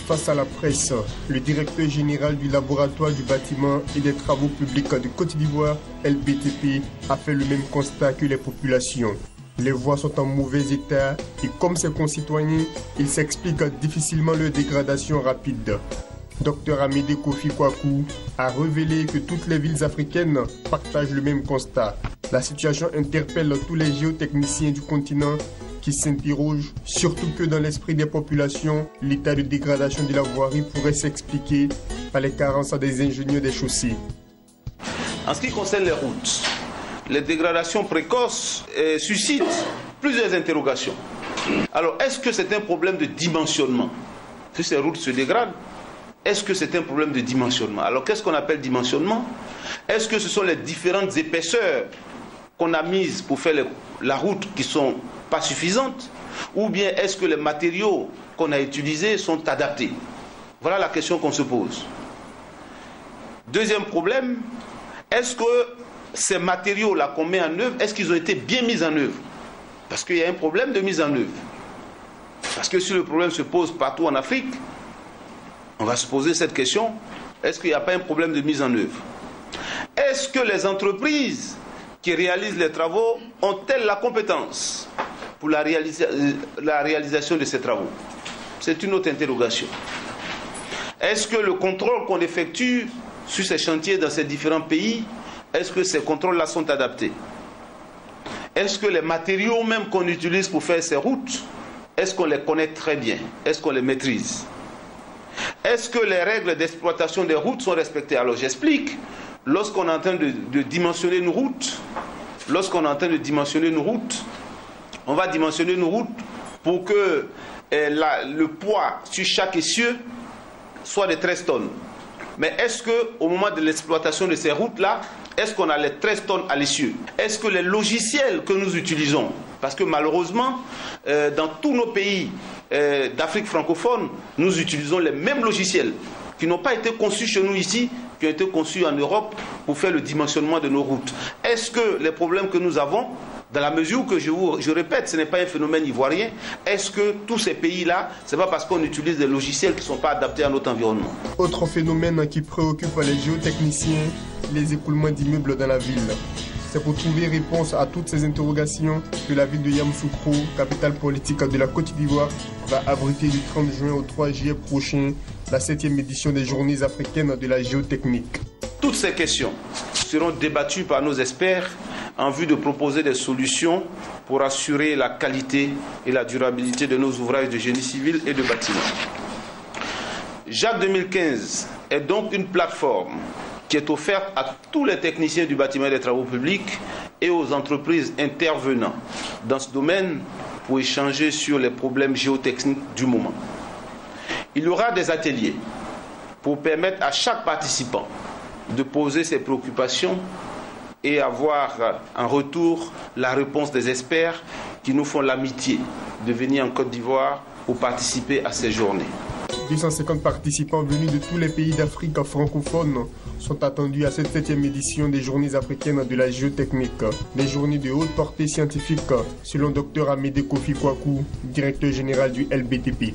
Face à la presse, le directeur général du laboratoire du bâtiment et des travaux publics de Côte d'Ivoire, LBTP, a fait le même constat que les populations. Les voies sont en mauvais état et comme ses concitoyens, il s'explique difficilement leur dégradation rapide. Dr Amédée Kofi Kwaku a révélé que toutes les villes africaines partagent le même constat. La situation interpelle tous les géotechniciens du continent qui s'interrogent, surtout que dans l'esprit des populations, l'état de dégradation de la voirie pourrait s'expliquer par les carences des ingénieurs des chaussées. En ce qui concerne les routes, les dégradations précoces suscitent plusieurs interrogations. Alors, est-ce que c'est un problème de dimensionnement? Si ces routes se dégradent, est-ce que c'est un problème de dimensionnement? Alors, qu'est-ce qu'on appelle dimensionnement? Est-ce que ce sont les différentes épaisseurs qu'on a mises pour faire la route qui ne sont pas suffisantes? Ou bien est-ce que les matériaux qu'on a utilisés sont adaptés? Voilà la question qu'on se pose. Deuxième problème, est-ce que ces matériaux-là qu'on met en œuvre, est-ce qu'ils ont été bien mis en œuvre? Parce qu'il y a un problème de mise en œuvre. Parce que si le problème se pose partout en Afrique, on va se poser cette question, est-ce qu'il n'y a pas un problème de mise en œuvre? Est-ce que les entreprises qui réalisent les travaux ont-elles la compétence pour la réalisation de ces travaux? C'est une autre interrogation. Est-ce que le contrôle qu'on effectue sur ces chantiers dans ces différents pays, est-ce que ces contrôles-là sont adaptés? Est-ce que les matériaux même qu'on utilise pour faire ces routes, est-ce qu'on les connaît très bien? Est-ce qu'on les maîtrise? Est-ce que les règles d'exploitation des routes sont respectées? Alors j'explique. Lorsqu'on est en train de dimensionner une route, on va dimensionner une route pour que le poids sur chaque essieu soit de 13 tonnes. Mais est-ce qu'au moment de l'exploitation de ces routes-là, est-ce qu'on a les 13 tonnes à l'essieu? Est-ce que les logiciels que nous utilisons, parce que malheureusement, dans tous nos pays d'Afrique francophone, nous utilisons les mêmes logiciels qui n'ont pas été conçus chez nous ici, qui ont été conçus en Europe pour faire le dimensionnement de nos routes. Est-ce que les problèmes que nous avons, dans la mesure que je répète, ce n'est pas un phénomène ivoirien, est-ce que tous ces pays-là, ce n'est pas parce qu'on utilise des logiciels qui ne sont pas adaptés à notre environnement? Autre phénomène qui préoccupe les géotechniciens, les écoulements d'immeubles dans la ville. C'est pour trouver réponse à toutes ces interrogations que la ville de Yamoussoukro, capitale politique de la Côte d'Ivoire, va abriter du 30 juin au 3 juillet prochain la 7e édition des Journées africaines de la géotechnique. Toutes ces questions seront débattues par nos experts en vue de proposer des solutions pour assurer la qualité et la durabilité de nos ouvrages de génie civil et de bâtiment. JAC 2015 est donc une plateforme qui est offerte à tous les techniciens du bâtiment et des travaux publics et aux entreprises intervenant dans ce domaine pour échanger sur les problèmes géotechniques du moment. Il y aura des ateliers pour permettre à chaque participant de poser ses préoccupations et avoir en retour la réponse des experts qui nous font l'amitié de venir en Côte d'Ivoire pour participer à ces journées. 250 participants venus de tous les pays d'Afrique francophone sont attendus à cette 7e édition des Journées africaines de la géotechnique. Les journées de haute portée scientifique, selon Dr Amédée Kofi Kwaku, directeur général du LBTP.